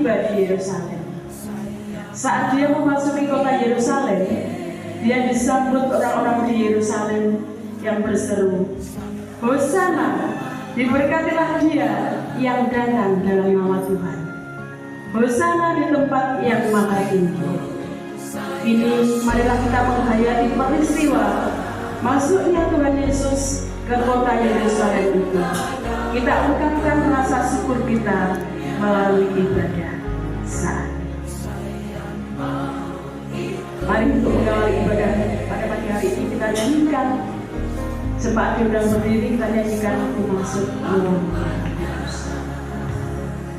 tiba di Yerusalem. Saat dia memasuki kota Yerusalem, dia disambut orang-orang di Yerusalem yang berseru, "Hosana, diberkatilah dia yang datang dalam nama Tuhan. Hosana di tempat yang maha tinggi." Kini marilah kita menghayati peristiwa masuknya Tuhan Yesus ke kota Yerusalem itu. Kita ungkapkan rasa syukur kita melalui ibadah saat ini. Mari untuk mengawali ibadah pada pagi hari ini kita nyanyikan. Jemaat yang sedang berdiri kita nyanyikan Aku Masuk Dalam Yesus. Menyembah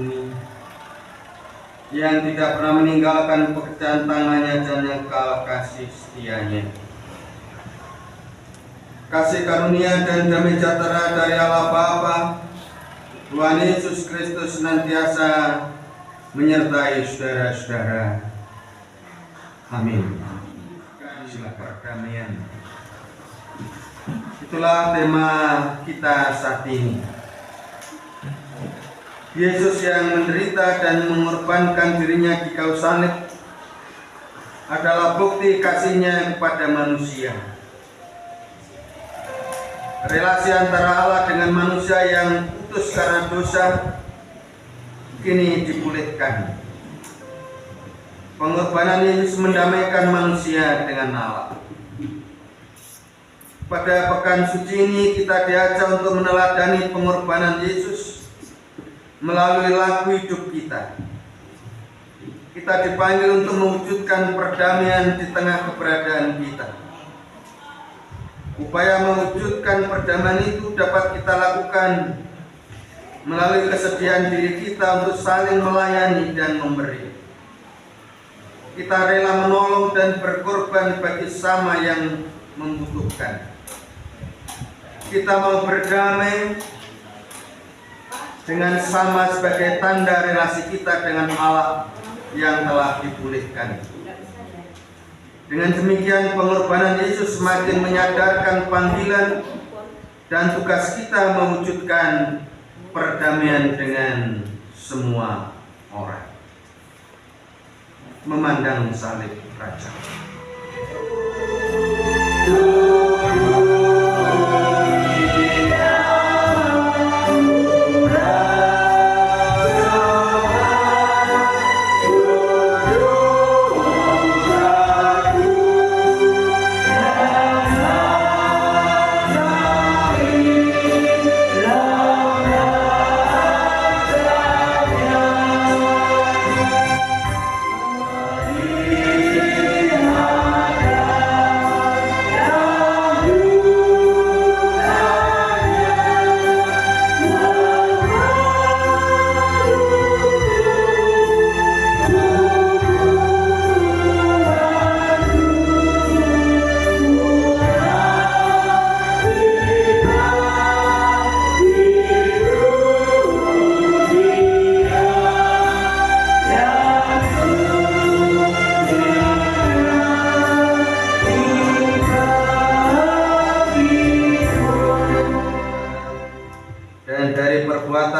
bumi, yang tidak pernah meninggalkan pekerjaan tangannya dan yang kekal kasih setianya. Kasih karunia dan damai sejahtera dari Allah Bapa, Tuhan Yesus Kristus senantiasa menyertai saudara-saudara. Amin. Silakan perdamaian. Itulah tema kita saat ini. Yesus yang menderita dan mengorbankan dirinya di kayu salib adalah bukti kasih-Nya kepada manusia. Relasi antara Allah dengan manusia yang putus karena dosa kini dipulihkan. Pengorbanan Yesus mendamaikan manusia dengan Allah. Pada pekan suci ini kita diajak untuk meneladani pengorbanan Yesus melalui lagu hidup kita. Kita dipanggil untuk mewujudkan perdamaian di tengah keberadaan kita. Upaya mewujudkan perdamaian itu dapat kita lakukan melalui kesediaan diri kita untuk saling melayani dan memberi. Kita rela menolong dan berkorban bagi sesama yang membutuhkan. Kita mau berdamai dengan sama sebagai tanda relasi kita dengan Allah yang telah dipulihkan. Dengan demikian pengorbanan Yesus semakin menyadarkan panggilan dan tugas kita mewujudkan perdamaian dengan semua orang. Memandang salib Raja.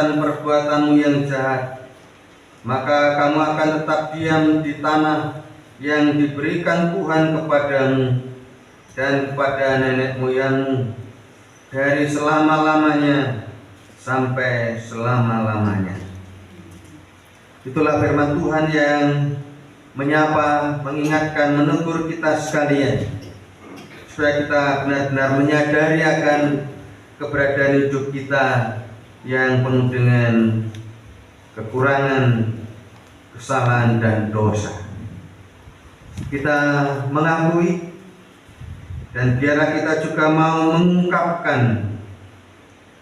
Perbuatanmu yang jahat, maka kamu akan tetap diam di tanah yang diberikan Tuhan kepadamu dan kepada nenek moyangmu dari selama-lamanya sampai selama-lamanya. Itulah firman Tuhan yang menyapa, mengingatkan, menegur kita sekalian, supaya kita benar-benar menyadari akan keberadaan hidup kita yang penuh dengan kekurangan, kesalahan dan dosa. Kita mengakui dan biarlah kita juga mau mengungkapkan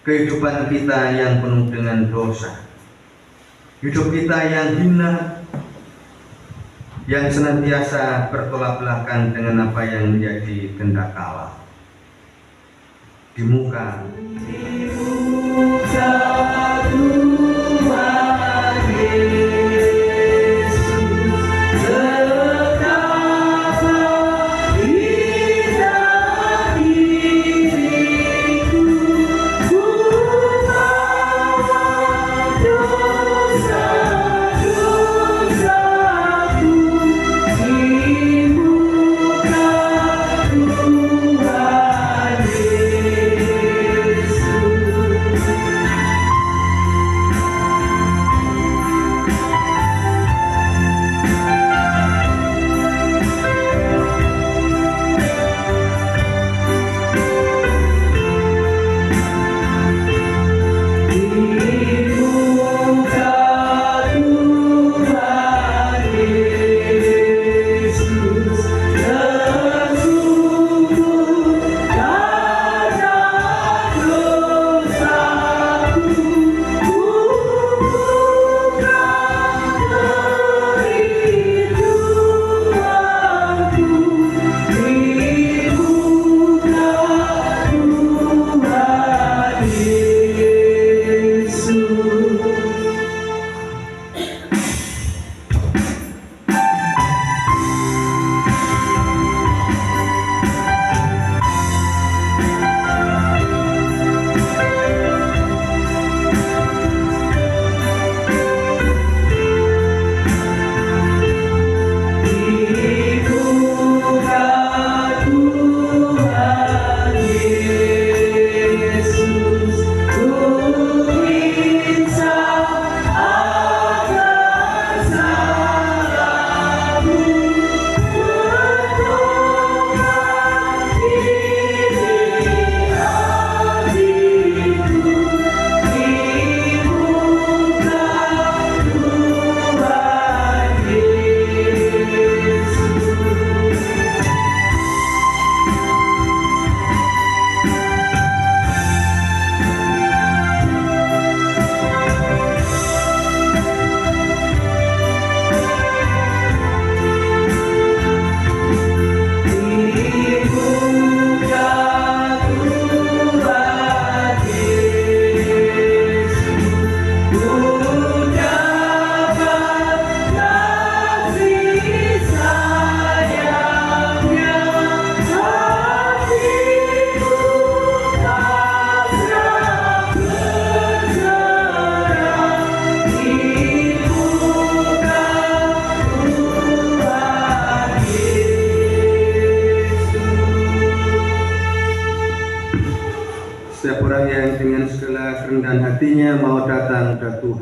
kehidupan kita yang penuh dengan dosa. Hidup kita yang hina, yang senantiasa bertolak belakang dengan apa yang menjadi kehendak Allah. Di muka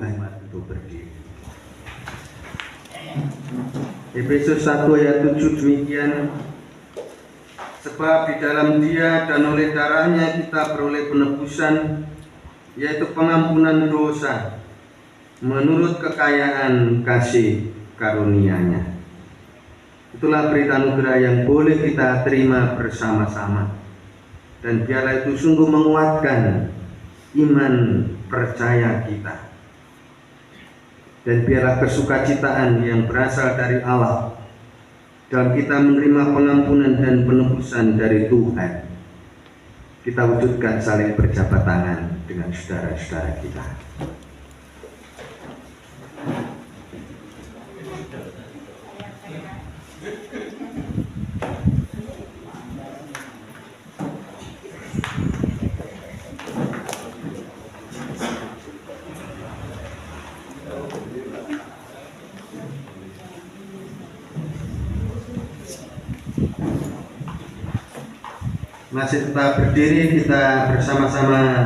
umat untuk berdiri. Efesus 1 ayat 7 demikian, sebab di dalam Dia dan oleh darahnya kita beroleh penebusan, yaitu pengampunan dosa menurut kekayaan kasih karunia-Nya. Itulah berita anugerah yang boleh kita terima bersama-sama, dan biarlah itu sungguh menguatkan iman percaya kita, dan biarlah kesukacitaan yang berasal dari Allah dalam kita menerima pengampunan dan penebusan dari Tuhan, kita wujudkan saling berjabat tangan dengan saudara-saudara kita. Masih tetap berdiri, kita bersama-sama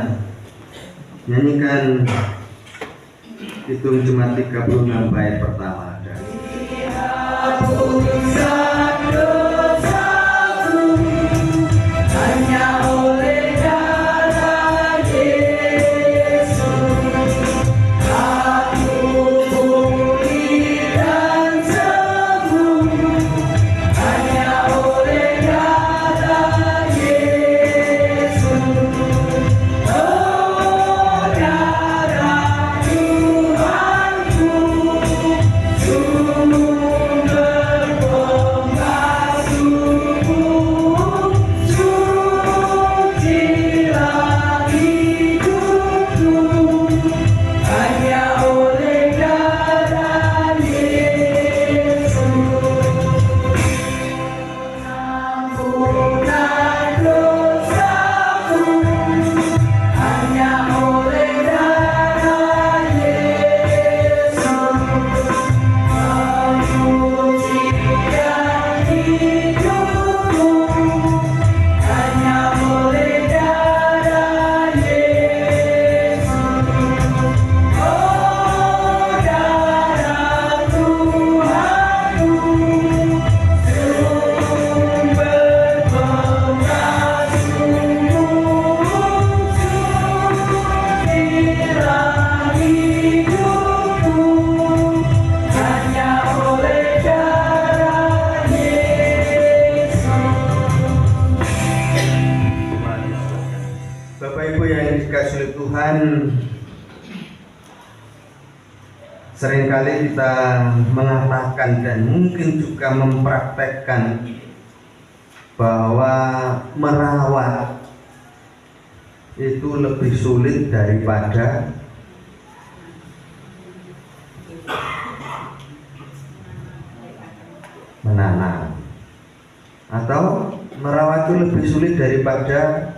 nyanyikan Hitung Jemaat 36 bait pertama. Seringkali kita mengatakan dan mungkin juga mempraktekkan bahwa merawat itu lebih sulit daripada menanam, atau merawat itu lebih sulit daripada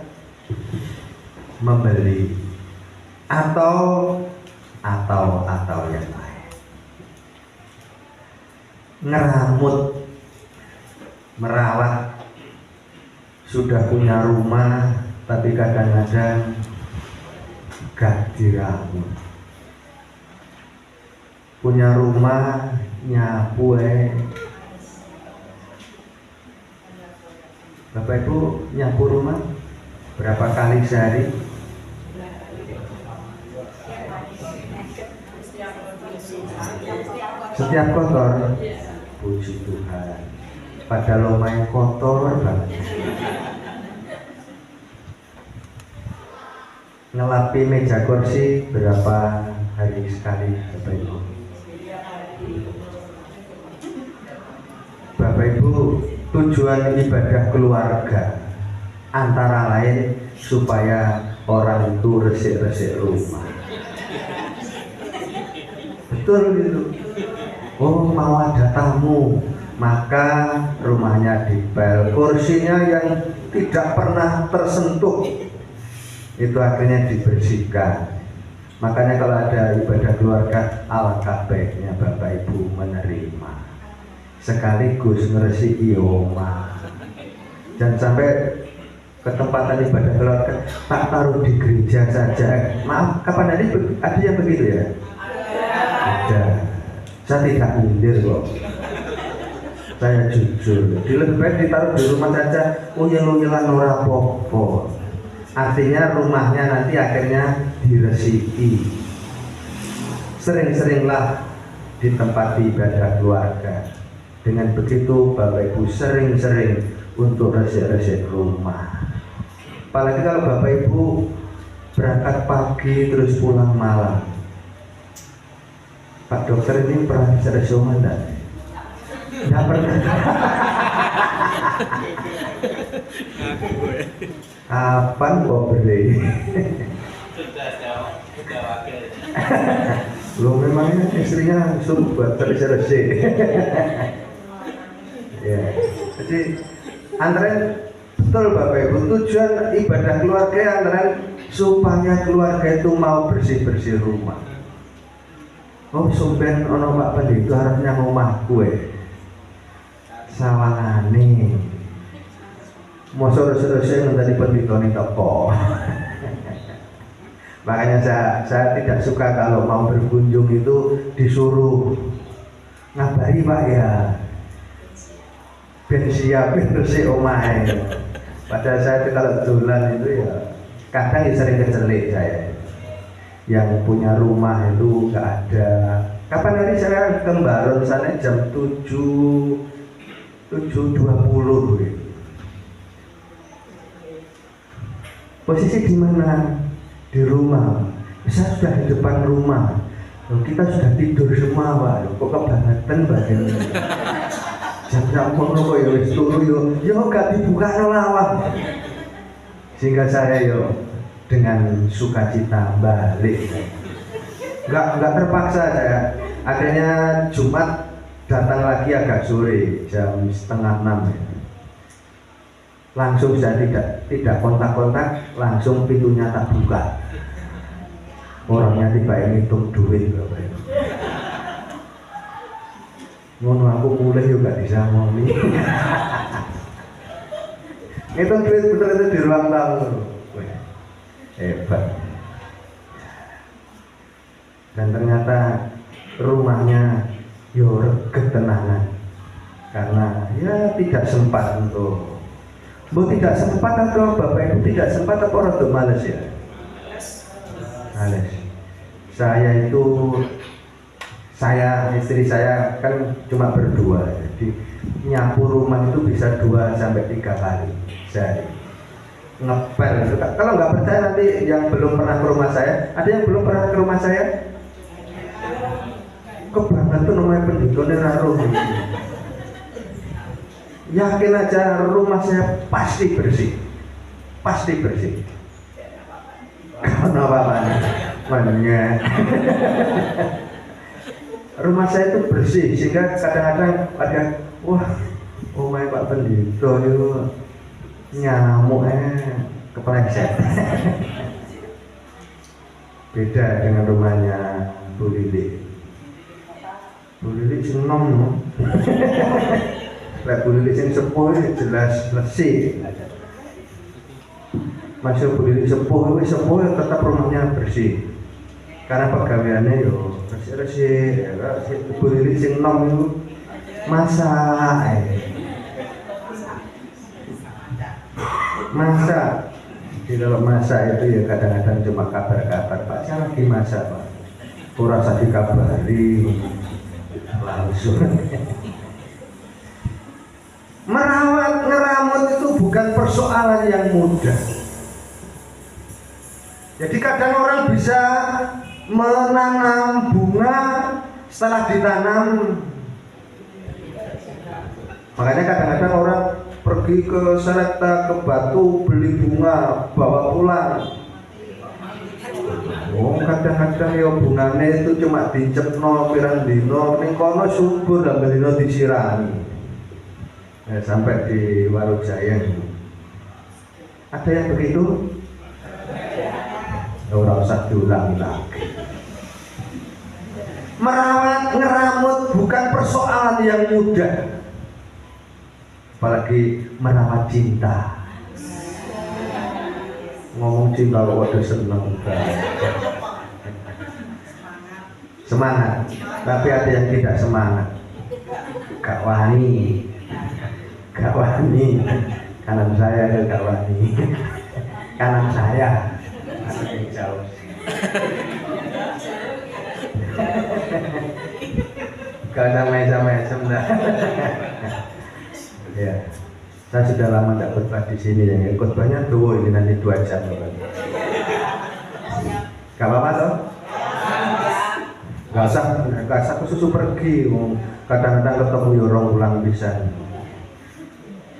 membeli, atau yang lain. Ngeramut, merawat, sudah punya rumah tapi kadang-kadang gak diramut. Punya rumah nyapu. Bapak Ibu nyapu rumah berapa kali sehari? Setiap kotor. Puji Tuhan, padahal lumayan kotor banget. Ngelapi meja kursi berapa hari sekali, Bapak Ibu? Bapak Ibu, tujuan ibadah keluarga antara lain supaya orang itu resik-resik rumah. Betul gitu. Oh, mau ada tamu, maka rumahnya dipel, kursinya yang tidak pernah tersentuh itu akhirnya dibersihkan. Makanya kalau ada ibadah keluarga, alangkah baiknya Bapak Ibu menerima sekaligus ngeresiki omah. Jangan sampai ke tempatan ibadah keluarga, tak taruh di gereja saja. Maaf, kapan ada yang begitu ya? ada. Saya tidak nyindir kok. Saya jujur. Jadi lebih baik ditaruh di rumah saja. Uyel-uyelan ora apa-apa. Artinya rumahnya nanti akhirnya diresiki. Sering-seringlah di tempat ibadah keluarga. Dengan begitu Bapak Ibu sering-sering untuk resik-resik rumah. Apalagi kalau Bapak Ibu berangkat pagi terus pulang malam. Pak dokter ini pernah resik rumah enggak? Enggak pernah. Kapan kok beli? Lo memangnya istrinya suruh buat resik-resik. Ya, jadi antara betul Bapak Ibu, tujuan ibadah keluarga antara supaya keluarga itu mau bersih-bersih rumah. Oh, sumpen ono Pak Pendeta harapnya ngomah kue. Sawangane. Mosok resik-resik tadi pendeta ini teko. Makanya saya tidak suka kalau mau berkunjung itu disuruh ngabari Pak ya. Ben siapin resik omahe. Padahal saya kalau dolan itu ya kadang sering kecelik saya. Yang punya rumah itu nggak ada. Kapan hari saya ke Mbaron sana jam 7.20 gitu. Posisi di mana? Di rumah. Saya sudah di depan rumah. Loh, kita sudah tidur semua Pak. Kok kebangetan bagian ini. Jam kok ya wis turu yo gak dibuka lawang. Sehingga saya dengan sukacita balik. Enggak terpaksa saya. Akhirnya Jumat datang lagi agak sore jam 5:30 ya. Langsung saya tidak kontak-kontak, langsung pintunya tak buka. Orangnya tiba yang ngitung duit Bapak. Ngono aku mulai juga disangoni. Ngitung duit bener itu di ruang tamu. Hebat. Dan ternyata rumahnya ketenangan karena ya tidak sempat untuk tidak sempat atau Bapak Ibu tidak sempat atau orang tuh males ya? Males. Istri saya kan cuma berdua, jadi nyapu rumah itu bisa 2-3 kali sehari. Ngepel itu. Kalau nggak percaya nanti yang belum pernah ke rumah saya, ada yang belum pernah ke rumah saya? Kebangetan tuh namanya penduduknya naruh. Yakin aja rumah saya pasti bersih. Karena apa-apanya? Makanya rumah saya itu bersih sehingga kadang-kadang ada my Pak Pendeta itu nyamuknya kepleset. Beda dengan rumahnya Bu Lili. Bu Lili sing nom. Lek Bu Lili sing sepuh jelas bersih. Masuk Bu Lili sepuh tetap rumahnya bersih. Karena pegawaiannya bersih-bersih. Bu Lili sing nom itu masak. Masak. Di dalam masak itu ya kadang-kadang cuma kabar-kabar, Pak saya lagi masak Pak. Kurasa dikabari langsung. Merawat, ngeramut itu bukan persoalan yang mudah. Jadi kadang orang bisa menanam bunga setelah ditanam. Makanya kadang-kadang orang pergi ke Selekta, ke Batu, beli bunga, bawa pulang. Kadang-kadang ya bunganya itu cuma dicepno pirang dino, ning kono subur dan dino disirami. Sampai di Warung Jaya. Ada yang begitu? Ora usah diulangi lagi. Merawat, ngeramut bukan persoalan yang mudah. Apalagi merawat cinta. Ngomong cinta kok udah seneng banget. semangat, tapi ada yang tidak semangat. Gak wani, kanan saya itu gak wani, kanan saya yang jauh. Gak usah macam-macam dah. Ya, saya sudah lama tidak khotbah di sini ya. Khotbahnya dua ini nanti 2 jam. Gak apa-apa toh? Gak usah kesusu pergi. Kadang-kadang ketemu yorong pulang bisa.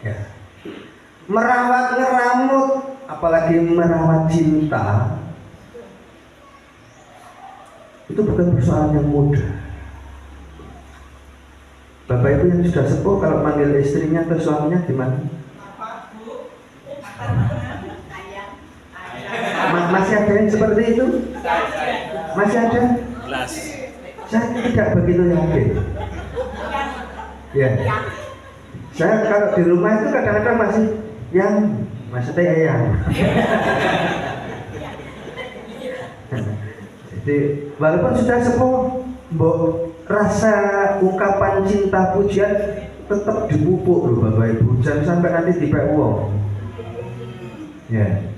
Ya. Merawat ngeramut, apalagi merawat cinta, itu bukan persoalan yang mudah. Bapak ibu yang sudah sepuh kalau manggil istrinya atau suaminya gimana? Masih ada yang seperti itu? Masih ada? Saya tidak begitu yakin. Ya. Saya kalau di rumah itu kadang-kadang masih yang maksudnya yang. Jadi walaupun sudah sepuh, rasa ungkapan cinta pujian tetap dipupuk loh Bapak Ibu, jangan sampai nanti dipek wong. Ya.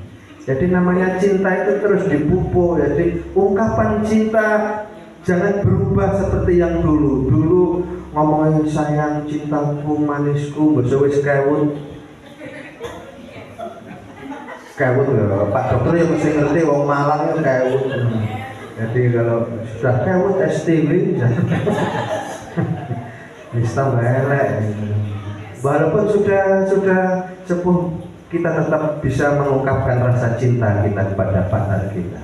Jadi namanya cinta itu terus dipupuk. Jadi ungkapan cinta jangan berubah seperti yang dulu. Dulu ngomongin sayang, cintaku, manisku, wis kewut. Kewut lho, Pak dokter yang mesti ngerti wong Malang itu kewut. Jadi kalau sudah kewut STW bisa elek. Walaupun sudah sepuh, kita tetap bisa mengungkapkan rasa cinta kita kepada partner kita.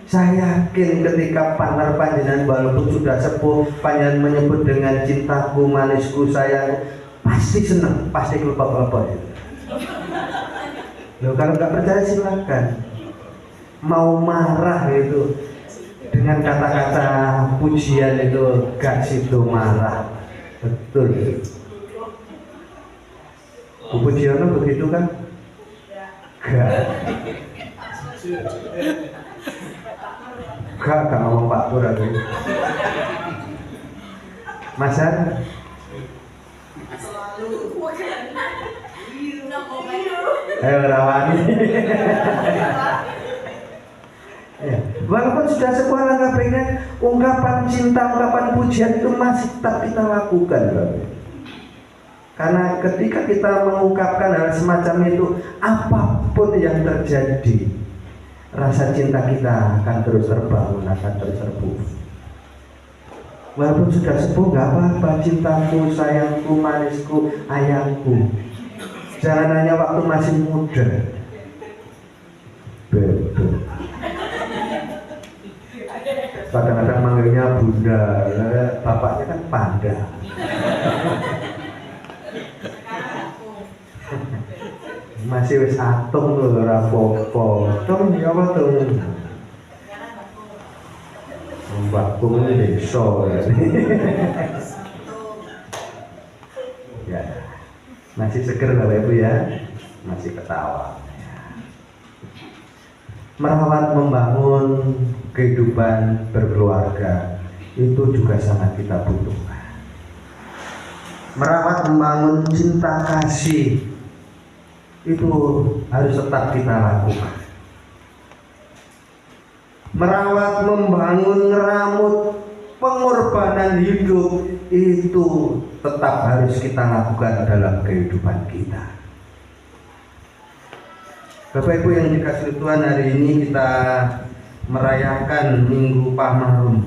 Saya yakin ketika partner panjenengan walaupun sudah sepuh, panjenengan menyebut dengan cintaku, manisku, sayang, pasti senang, pasti kelepok-kelepok. Loh, kalau nggak percaya silakan. Mau marah itu dengan kata-kata pujian itu gak situ marah, betul. Bu Pujiono begitu kan? Gak ngomong Pak Pur lagi. Mas An? Ayo rawani. Ya. Walaupun sudah sebuah langkah pengen ungkapan cinta, ungkapan pujian itu masih tetap kita lakukan, Bapak. Karena ketika kita mengungkapkan hal semacam itu, apapun yang terjadi, rasa cinta kita akan terus terbangun, akan terus terbuka. Walaupun sudah sepuh, gak apa-apa, cintaku, sayangku, manisku, ayangku. Jangan hanya waktu masih muda. Betul. Kadang-kadang manggilnya bunda, bapaknya kan panda. Masih wis atom lho, ora apa-apa. Atom ya apa tuh? Mbakku ini desa. Ya. Masih seger Bapak Ibu ya. Masih ketawa. Merawat membangun kehidupan berkeluarga itu juga sangat kita butuhkan. Merawat membangun cinta kasih itu harus tetap kita lakukan. Merawat, membangun, ngeramut, pengorbanan hidup itu tetap harus kita lakukan dalam kehidupan kita. Bapak Ibu yang dikasihi Tuhan, hari ini kita merayakan Minggu Paharun.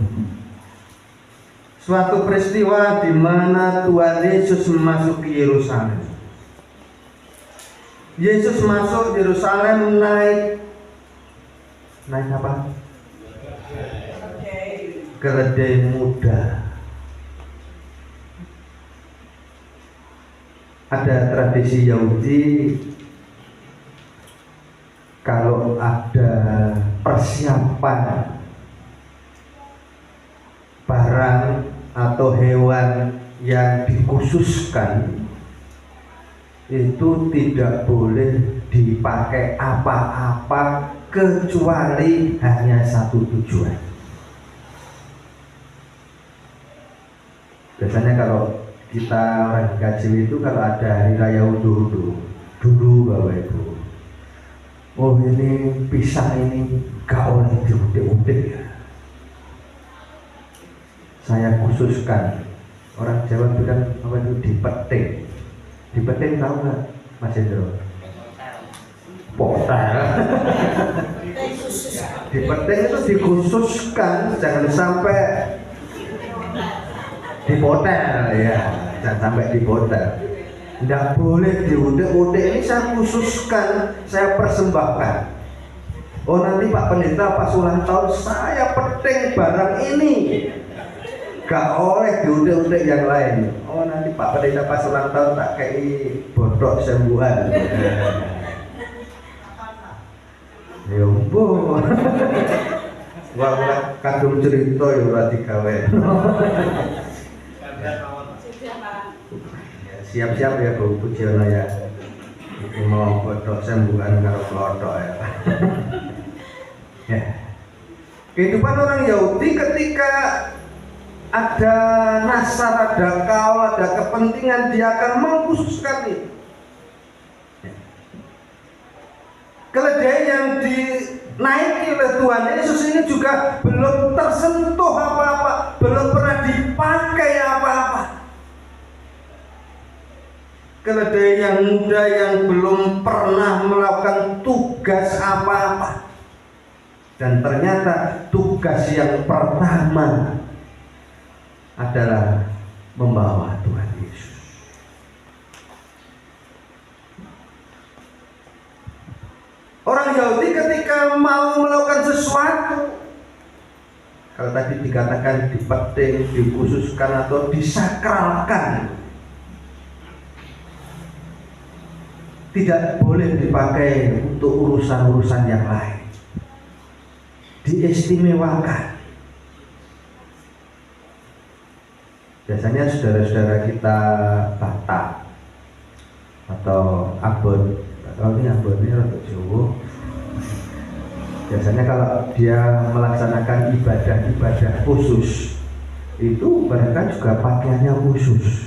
Suatu peristiwa di mana Tuhan Yesus memasuki Yerusalem. Yesus masuk Yerusalem naik apa? Keledai muda. Ada tradisi Yahudi, kalau ada persiapan barang atau hewan yang dikhususkan, itu tidak boleh dipakai apa-apa kecuali hanya satu tujuan. Biasanya kalau kita orang KJW itu kalau ada hari raya undur-undur dulu Bapak Ibu, oh ini pisang ini gak oleh diutik-utik ya, saya khususkan. Orang Jawa bilang apa itu dipeting. Dipeting tahu nggak Mas Hendro? Potel. Dipeting itu dikhususkan, jangan sampai dipotel ya, jangan sampai dipotel. Tidak boleh diudik-udik. Ini saya khususkan, saya persembahkan. Oh nanti Pak Pendeta pas ulang tahun saya peting barang ini, gak oleh diudik-udik yang lain. Oh nanti Pak Pendeta pas ulang tahun tak kayak bodoh sembuhan. Ya ampun. Wah kadung cerita ya ora digawe. Siap-siap ya Bu Pujana ya. Iki mau bodoh sembuhan karo klothok ya. Ya. Kehidupan orang Yahudi ketika ada nasar, ada kaul, ada kepentingan, dia akan mengkhususkan itu. Keledai yang dinaiki oleh Tuhan Yesus ini juga belum tersentuh apa-apa, belum pernah dipakai apa-apa. Keledai yang muda yang belum pernah melakukan tugas apa-apa. Dan ternyata tugas yang pertama adalah membawa Tuhan Yesus. Orang Yahudi ketika mau melakukan sesuatu, kalau tadi dikatakan dipeting, dikhususkan atau disakralkan, tidak boleh dipakai untuk urusan-urusan yang lain. Diistimewakan. Biasanya saudara-saudara kita Batak atau Ambon, kalau ini Ambon ini atau Jawa, biasanya kalau dia melaksanakan ibadah-ibadah khusus, itu mereka juga pakaiannya khusus.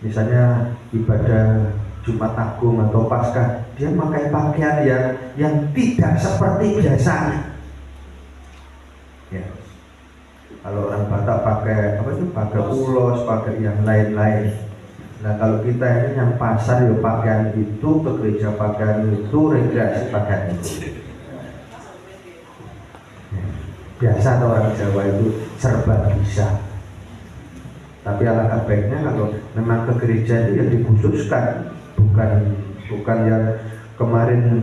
Misalnya ibadah Jumat Agung atau Paskah, dia memakai pakaian yang tidak seperti biasanya. Ya. Kalau orang Batak pakai apa itu? Pakai ulos, pakai yang lain-lain. Nah kalau kita ini yang pasar ya pakaian itu, ke gereja pakaian itu, rekreasi pakaian itu. Ya. Biasa atau orang Jawa itu serba bisa. Tapi alangkah baiknya kalau memang ke gereja itu ya dikhususkan, bukan yang kemarin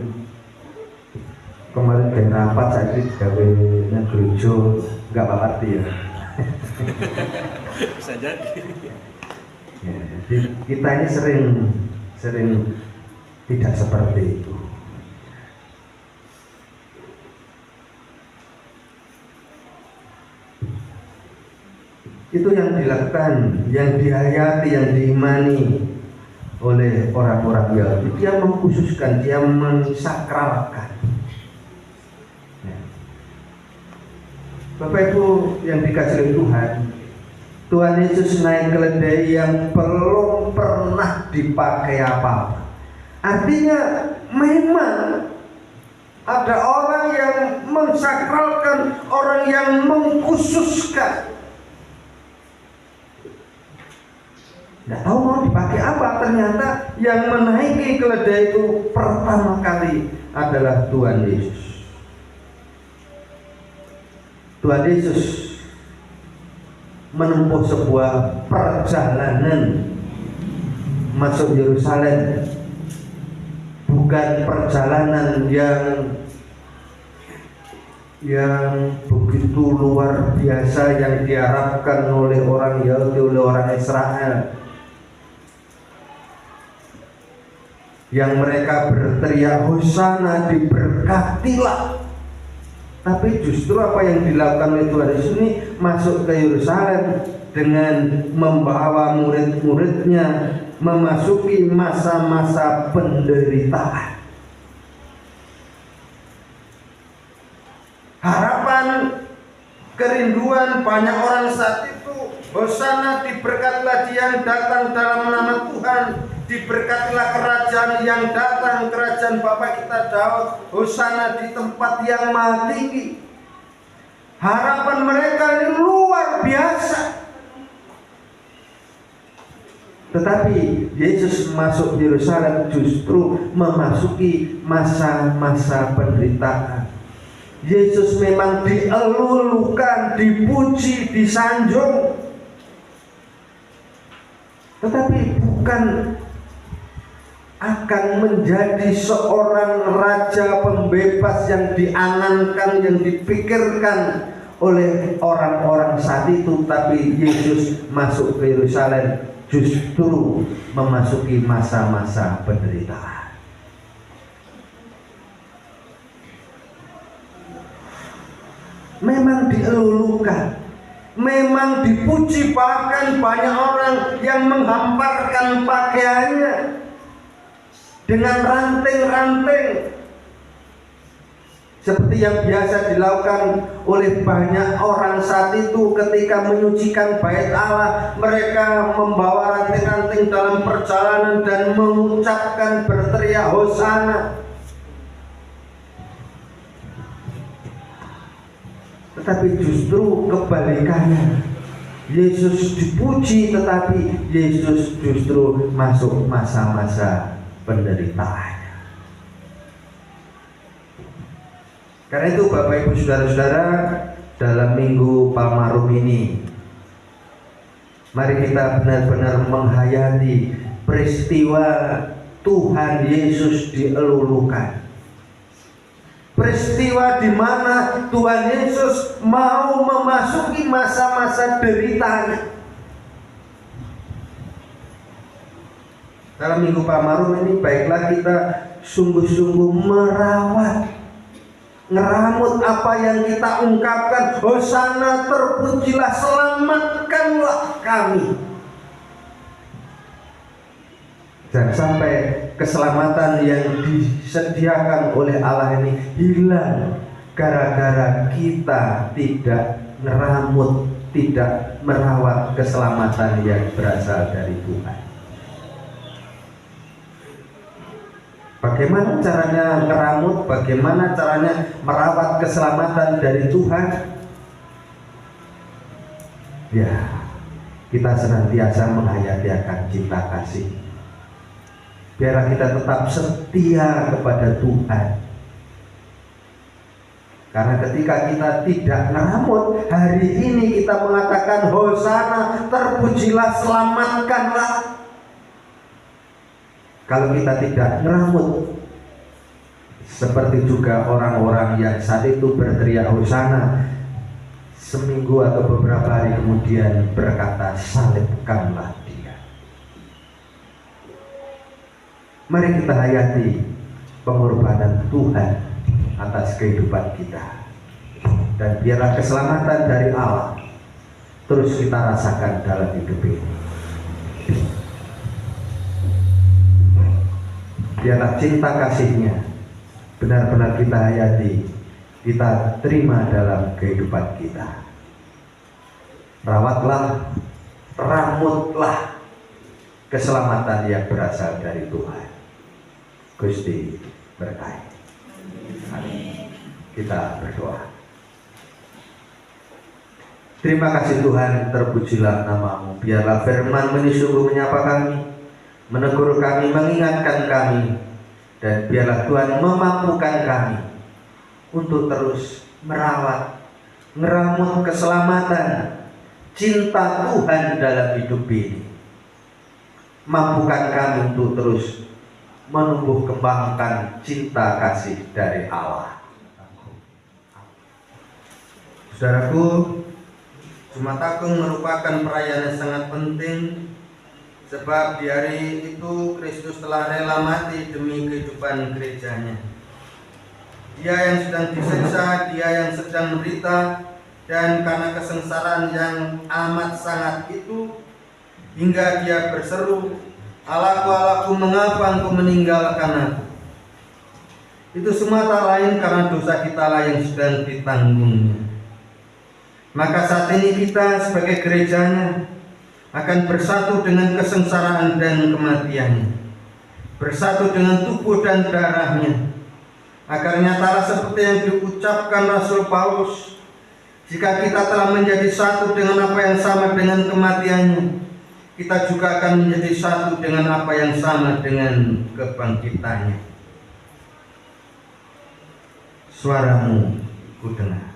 kayak rapat saya gawe yang gereja nggak arti ya. Bisa jadi. Ya, jadi kita ini sering tidak seperti itu. Itu yang dilakukan, yang dihayati, yang diimani oleh orang-orang Yahudi. Dia mengkhususkan, dia mensakralkan. Ya. Bapak Ibu yang dikasihi Tuhan, Tuhan Yesus naik keledai yang belum pernah dipakai apa-apa. Artinya memang ada orang yang mensakralkan, orang yang mengkhususkan. Nggak tahu mau dipakai apa, ternyata yang menaiki keledai itu pertama kali adalah Tuhan Yesus. Tuhan Yesus menempuh sebuah perjalanan masuk Yerusalem, bukan perjalanan yang begitu luar biasa yang diharapkan oleh orang Yahudi, oleh orang Israel, yang mereka berteriak Hosana, diberkatilah. Tapi justru apa yang dilakukan oleh Tuhan Yesus ini, masuk ke Yerusalem dengan membawa murid-muridnya memasuki masa-masa penderitaan. Harapan, kerinduan banyak orang saat itu Hosana, diberkatilah dia yang datang dalam nama Tuhan, diberkatilah kerajaan yang datang, kerajaan Bapa kita Daud. Hosana di tempat yang maha tinggi. Harapan mereka ini luar biasa. Tetapi Yesus masuk Yerusalem justru memasuki masa-masa penderitaan. Yesus memang dielulukan, dipuji, disanjung, tetapi bukan akan menjadi seorang raja pembebas yang diangankan, yang dipikirkan oleh orang-orang saat itu. Tapi Yesus masuk ke Yerusalem justru memasuki masa-masa penderitaan. Memang dielulukan, memang dipuji, bahkan banyak orang yang menghamparkan pakaiannya dengan ranting-ranting seperti yang biasa dilakukan oleh banyak orang saat itu ketika menyucikan bait Allah. Mereka membawa ranting-ranting dalam perjalanan dan mengucapkan, berteriak Hosana. Tetapi justru kebalikannya, Yesus dipuji, tetapi Yesus justru masuk masa-masa penderitaan. Karena itu Bapak Ibu Saudara-saudara, dalam Minggu Palmarum ini, mari kita benar-benar menghayati peristiwa Tuhan Yesus dielulukan. Peristiwa di mana Tuhan Yesus mau memasuki masa-masa deritanya. Dalam Minggu Palmarum ini baiklah kita sungguh-sungguh merawat, ngeramut apa yang kita ungkapkan. Hosana, terpujilah, selamatkanlah kami. Jangan sampai keselamatan yang disediakan oleh Allah ini hilang gara-gara kita tidak ngeramut, tidak merawat keselamatan yang berasal dari Tuhan. Bagaimana caranya ngeramut, bagaimana caranya merawat keselamatan dari Tuhan? Ya, kita senantiasa menghayati akan cinta kasih. Biarlah kita tetap setia kepada Tuhan. Karena ketika kita tidak ngeramut, hari ini kita mengatakan Hosana, terpujilah, selamatkanlah. Kalau kita tidak ngeramut, seperti juga orang-orang yang saat itu berteriak Hosana, seminggu atau beberapa hari kemudian berkata, salibkanlah dia. Mari kita hayati pengorbanan Tuhan atas kehidupan kita, dan biarlah keselamatan dari Allah terus kita rasakan dalam hidup ini. Biarlah cinta kasih-Nya benar-benar kita hayati, kita terima dalam kehidupan kita. Rawatlah, ramutlah keselamatan yang berasal dari Tuhan. Gusti berkati. Kita berdoa. Terima kasih Tuhan, terpujilah nama-Mu. Biarlah firman-Mu ini sungguh menyapa kami, menegur kami, mengingatkan kami, dan biarlah Tuhan memampukan kami untuk terus merawat, ngeramut keselamatan, cinta Tuhan dalam hidup ini. Mampukan kami untuk terus menumbuh kembangkan cinta kasih dari Allah. Saudaraku, Jumat Agung merupakan perayaan yang sangat penting, sebab di hari itu Kristus telah rela mati demi kehidupan gerejanya. Dia yang sedang disiksa, dia yang sedang menderita, dan karena kesengsaraan yang amat sangat itu, hingga dia berseru, Allahku, Allahku, mengapa Engkau meninggalkan aku? Itu semua tak lain karena dosa kita lah yang sedang ditanggungnya. Maka saat ini kita sebagai gerejanya akan bersatu dengan kesengsaraan dan kematiannya, bersatu dengan tubuh dan darahnya, agar nyatalah seperti yang diucapkan Rasul Paulus, jika kita telah menjadi satu dengan apa yang sama dengan kematiannya, kita juga akan menjadi satu dengan apa yang sama dengan kebangkitannya. Suaramu ku dengar.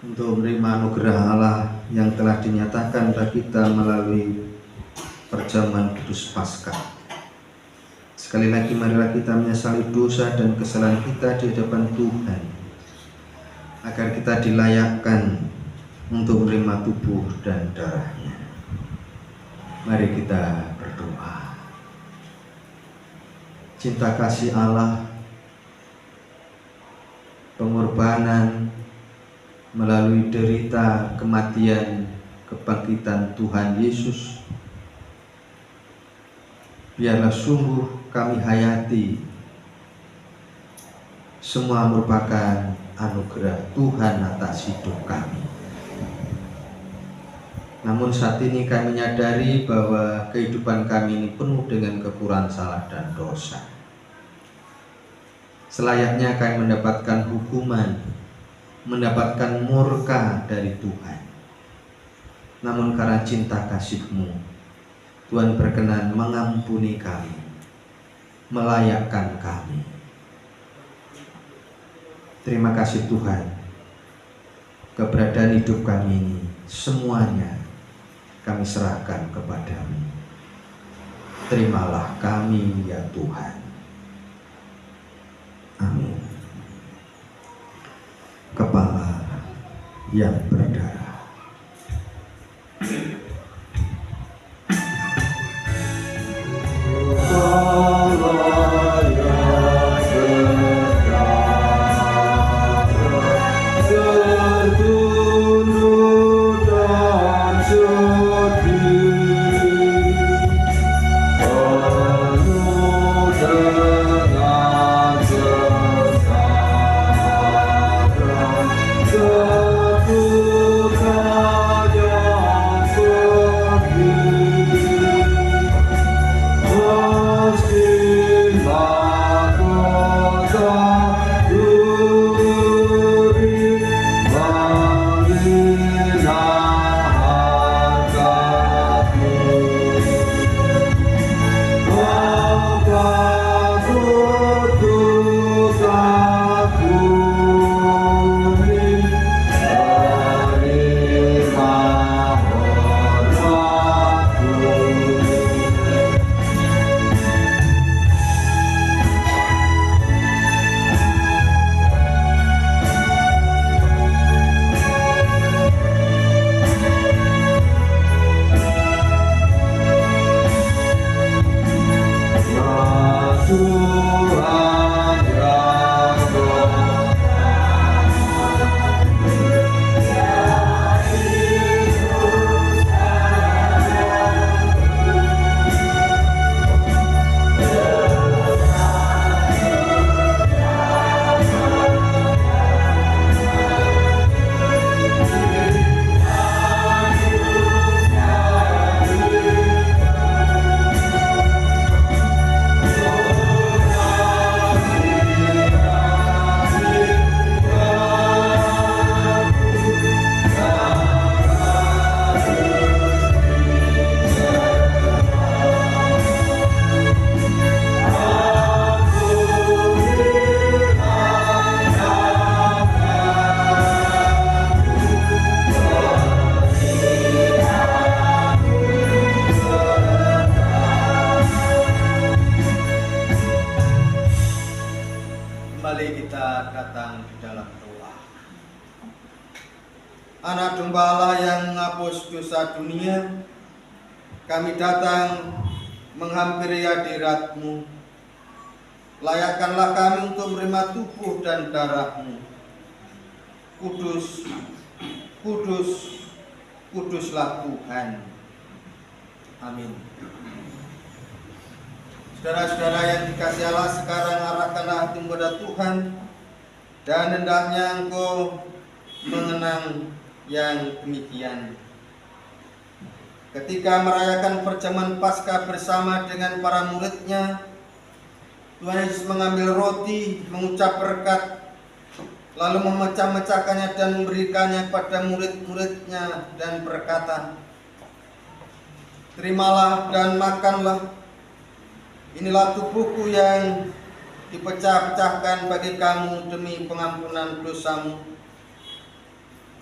Untuk menerima anugerah Allah yang telah dinyatakan bagi kita melalui perjamuan kudus Paskah. Sekali lagi marilah kita menyesali dosa dan kesalahan kita di hadapan Tuhan, agar kita dilayakkan untuk menerima tubuh dan darahnya. Mari kita berdoa. Cinta kasih Allah, pengorbanan melalui derita, kematian, kebangkitan Tuhan Yesus, biarlah sungguh kami hayati semua merupakan anugerah Tuhan atas hidup kami. Namun saat ini kami menyadari bahwa kehidupan kami ini penuh dengan kekurangan, salah dan dosa. Selayaknya kami mendapatkan hukuman, mendapatkan murka dari Tuhan. Namun karena cinta kasih-Mu, Tuhan berkenan mengampuni kami, melayakkan kami. Terima kasih Tuhan, keberadaan hidup kami ini semuanya kami serahkan kepadamu. Terimalah kami ya Tuhan. Amin. Kepala yang berdarah. Tuhan Tuhan yang Kembali kita datang di dalam doa. Anak domba Allah yang menghapus dosa dunia, kami datang menghampiri hadirat-Mu. Layakkanlah kami untuk menerima tubuh dan darah-Mu. Kudus, kudus, kuduslah Tuhan. Amin. Saudara-saudara yang dikasihi Allah, sekarang arahkanlah hatimu kepada Tuhan, dan hendaknya engkau mengenang yang demikian. Ketika merayakan perjamuan Paskah bersama dengan para murid-Nya, Tuhan Yesus mengambil roti, mengucap berkat, lalu memecah-mecahkannya dan memberikannya kepada murid-murid-Nya dan berkata, "Terimalah dan makanlah. Inilah tubuhku yang dipecah-pecahkan bagi kamu demi pengampunan dosamu.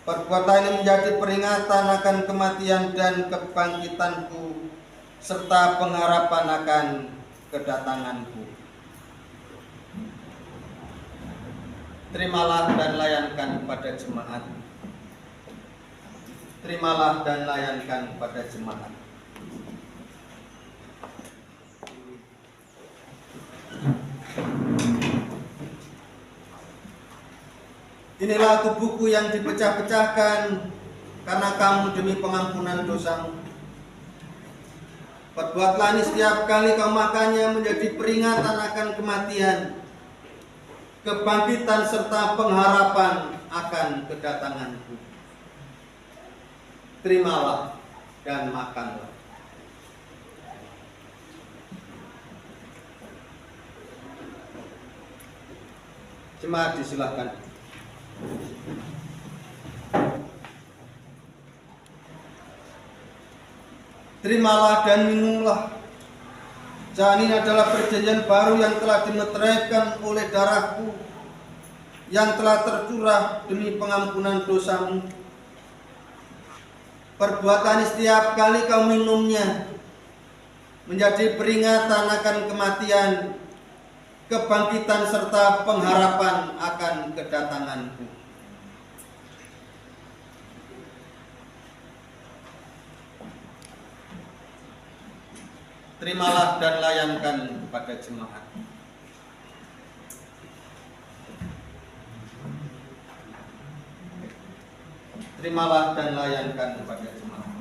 Perbuatan ini menjadi peringatan akan kematian dan kebangkitanku, serta pengharapan akan kedatanganku." Terimalah dan layankan kepada jemaat. Terimalah dan layankan kepada jemaat. Inilah tubuhku yang dipecah-pecahkan karena kamu demi pengampunan dosamu. Perbuatlah ini setiap kali kau makannya menjadi peringatan akan kematian, kebangkitan serta pengharapan akan kedatanganku. Terimalah dan makanlah. Jemaat disilahkan. Terimalah dan minumlah. Ini adalah perjanjian baru yang telah dimeteraikan oleh darahku, yang telah tercurah demi pengampunan dosamu. Perbuatan setiap kali kau minumnya menjadi peringatan akan kematian, kebangkitan serta pengharapan akan kedatanganku. Terimalah dan layankan kepada jemaat. Terimalah dan layankan kepada jemaat.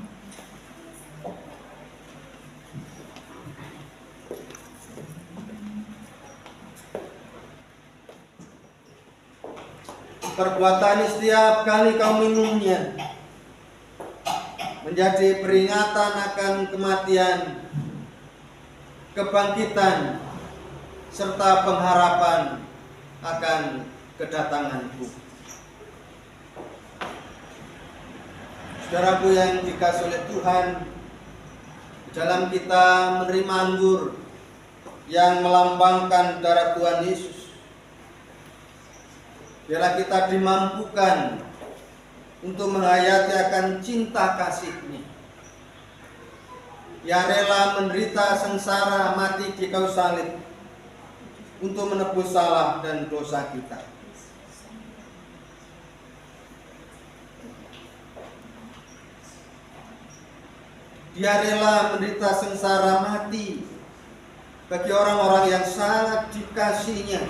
Perbuatan ini setiap kali kau minumnya menjadi peringatan akan kematian, kebangkitan serta pengharapan akan kedatanganku. Saudaraku yang dikasihi oleh Tuhan, dalam kita menerima anggur yang melambangkan darah Tuhan Yesus, biarlah kita dimampukan untuk menghayati akan cinta kasih-Nya. Ia rela menderita sengsara mati di kayu salib untuk menebus salah dan dosa kita. Dia rela menderita sengsara mati bagi orang-orang yang sangat dikasihinya,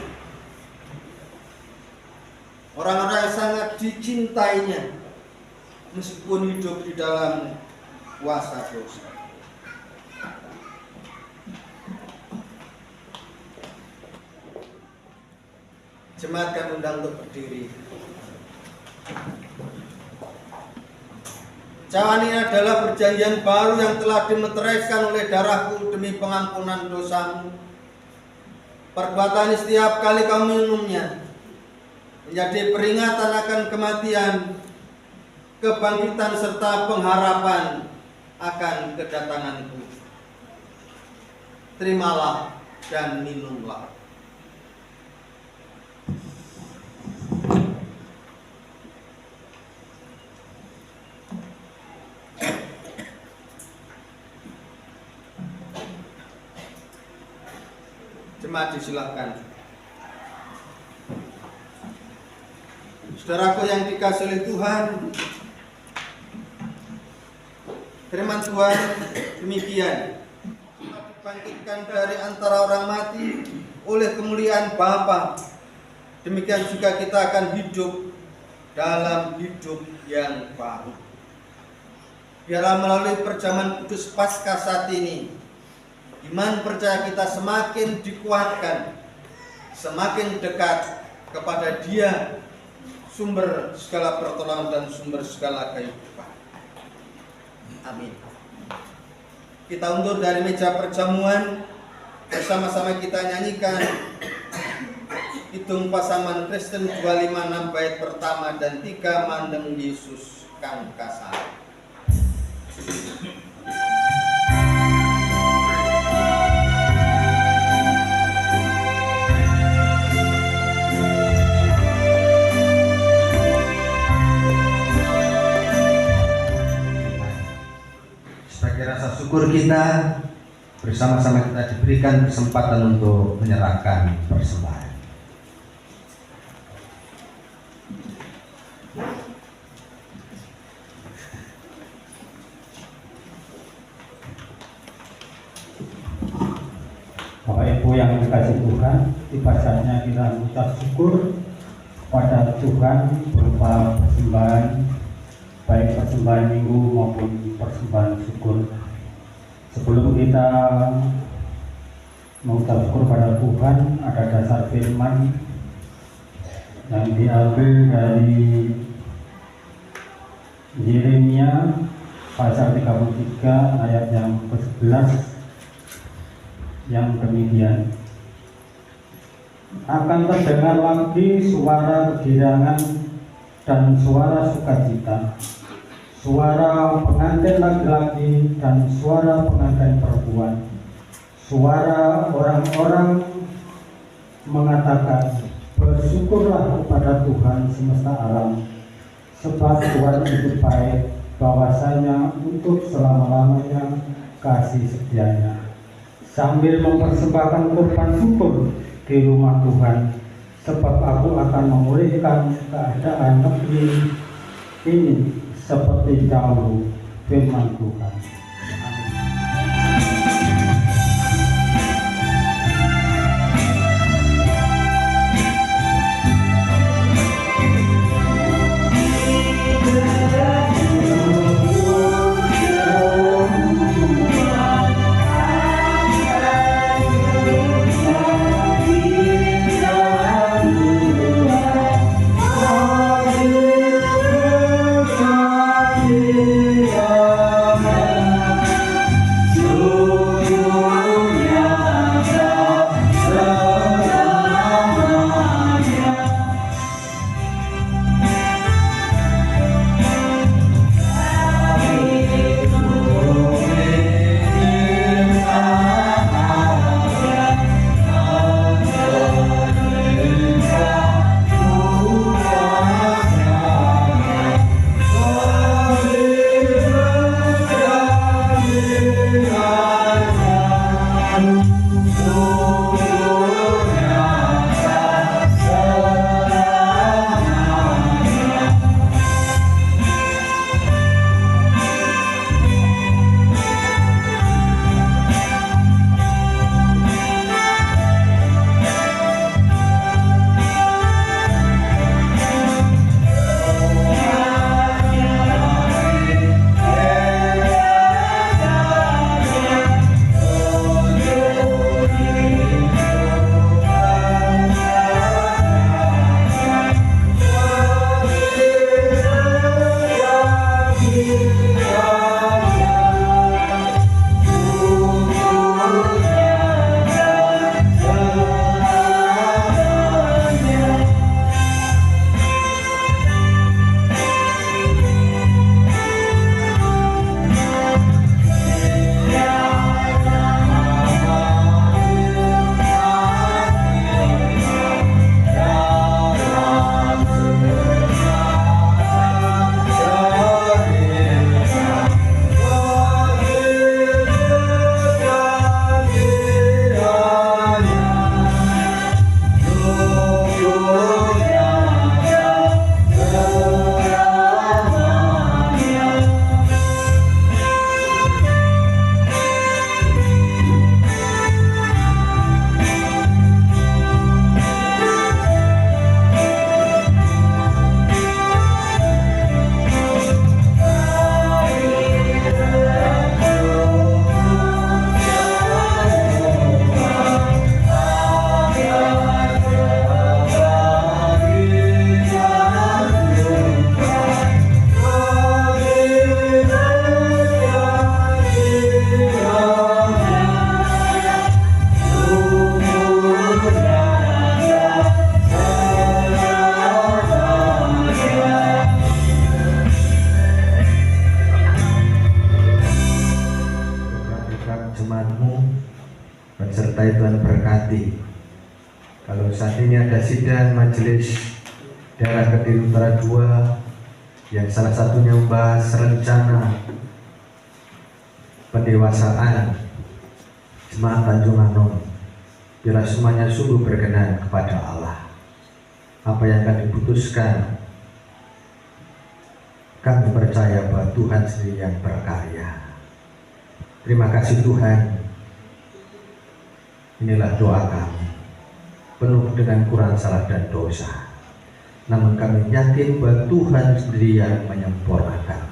orang-orang yang sangat dicintainya, meskipun hidup di dalam kuasa dosa. Jemaat kami undang untuk berdiri. Cawan ini adalah perjanjian baru yang telah dimeteraikan oleh darahku demi pengampunan dosamu. Perbuatan ini setiap kali kamu minumnya menjadi peringatan akan kematian, kebangkitan serta pengharapan akan kedatanganku. Terimalah dan minumlah. Jemaat disilahkan. Saudaraku yang dikasihi oleh Tuhan, firman Tuhan demikian: dibangkitkan dari antara orang mati oleh kemuliaan Bapa, demikian juga kita akan hidup dalam hidup yang baru. Biarlah melalui perjamuan kudus Paskah saat ini, iman percaya kita semakin dikuatkan, semakin dekat kepada Dia, sumber segala pertolongan dan sumber segala kehidupan. Amin. Kita undur dari meja perjamuan, bersama-sama kita nyanyikan Kidung Pasaman Kristen 256 bait pertama dan 3, Mandeng Yesus Kang Kasar. Sebagai rasa syukur kita, bersama-sama kita diberikan kesempatan untuk menyerahkan persembahan. Bapak Ibu yang dikasihi Tuhan, tiba saatnya kita mengucap syukur kepada Tuhan berupa persembahan, baik persembahan minggu maupun persembahan syukur. Sebelum kita mengucap syukur pada Tuhan, ada dasar firman yang diambil dari Yeremia pasal 33 ayat yang ke-11 yang demikian: akan terdengar lagi suara kegirangan dan suara sukacita, suara pengantin laki-laki dan suara pengantin perempuan, suara orang-orang mengatakan, bersyukurlah kepada Tuhan semesta alam, sebab Tuhan itu baik, bahwasanya untuk selama-lamanya kasih setianya. Sambil mempersembahkan kurban syukur di rumah Tuhan, sebab aku akan memulihkan keadaan negeri ini seperti dahulu, firman Tuhan. Amin. Kalau saat ini ada sidang majelis daerah Kediri Utara 2 yang salah satunya membahas rencana pendewasaan Jemaat Tanjung Anom, bila semuanya sungguh berkenan kepada Allah. Apa yang akan diputuskan, kami percaya bahwa Tuhan sendiri yang berkarya. Terima kasih Tuhan. Inilah doa kami, penuh dengan kurang salah dan dosa. Namun kami yakin bahwa Tuhan sendiri yang menyempurnakan,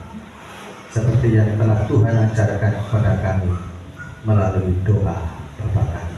seperti yang telah Tuhan ajarkan kepada kami melalui doa Bapa kami.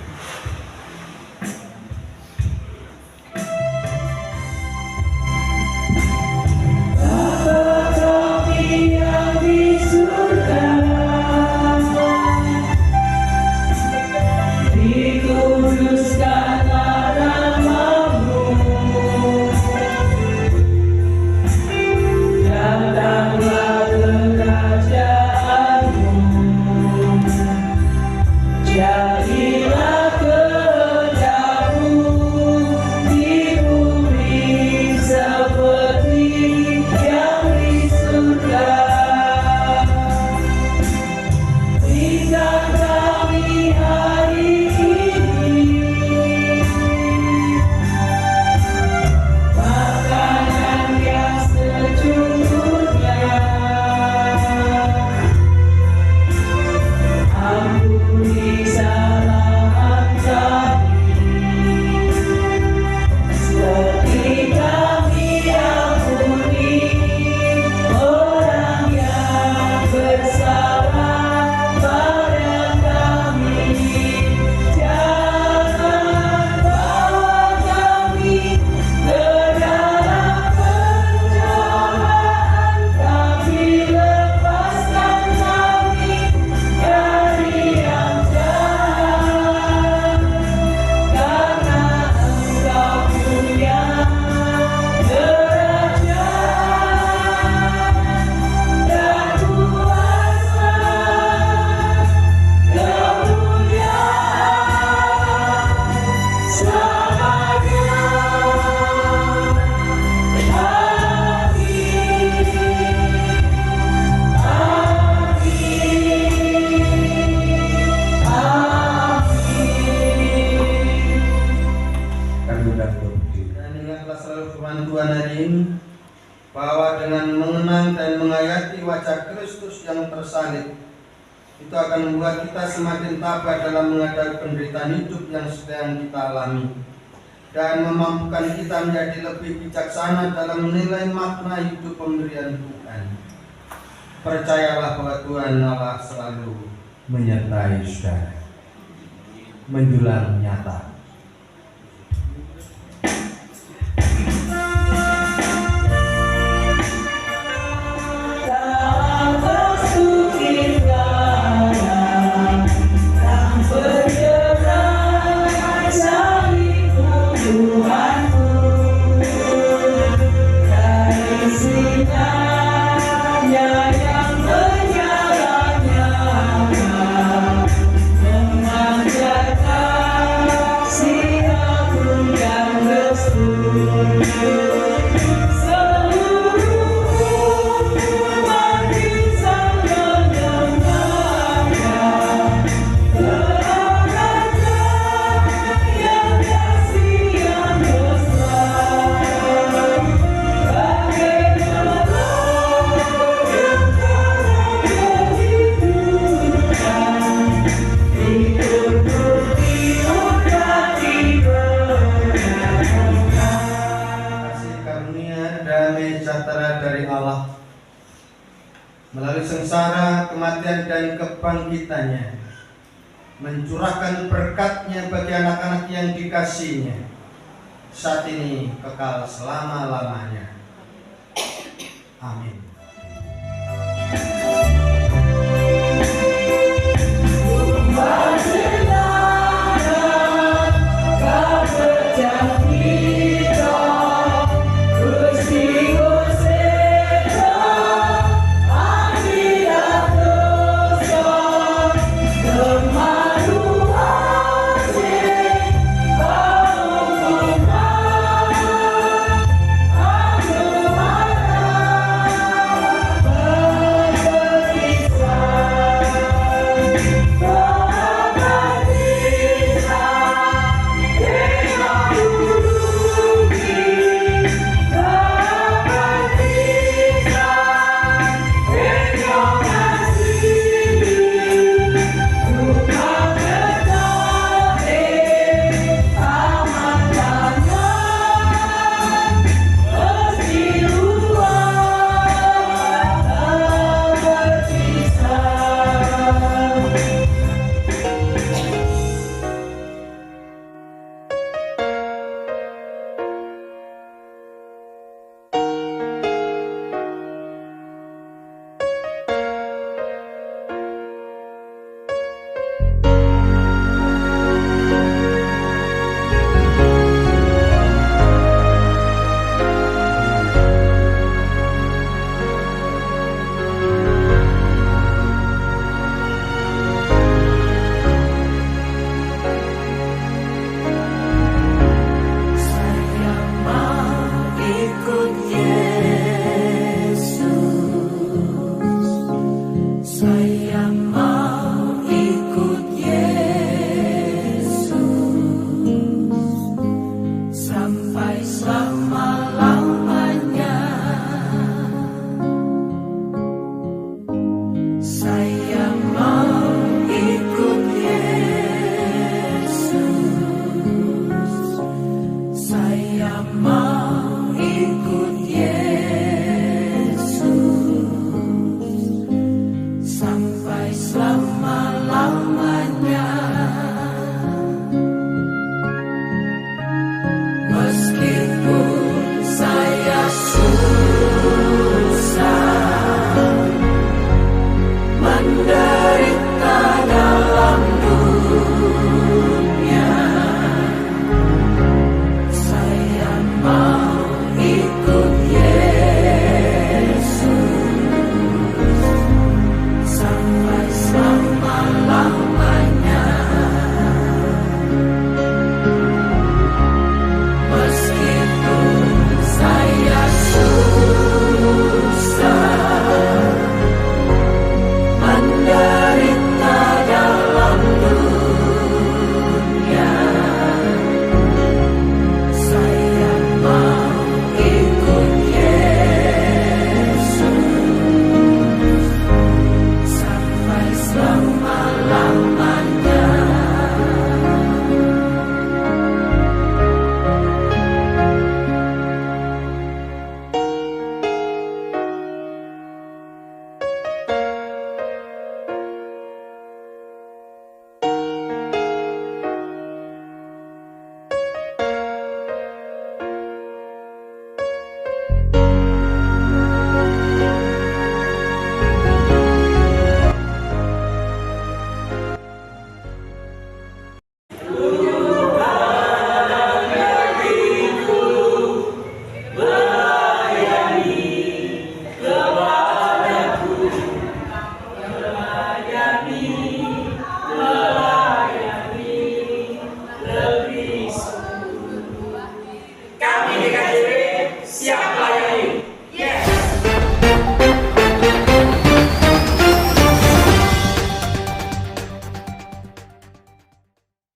bahwa dengan mengenang dan menghayati wajah Kristus yang tersalib itu akan membuat kita semakin tabah dalam menghadapi penderitaan hidup yang sedang kita alami dan memampukan kita menjadi lebih bijaksana dalam menilai makna hidup pemberian Tuhan. Percayalah bahwa Tuhan Allah selalu menyertai saudara. Menjulang nyata. Melalui sengsara, kematian, dan kebangkitannya, mencurahkan berkat-Nya bagi anak-anak yang dikasihi-Nya, saat ini kekal selama-lamanya. Amin. Mama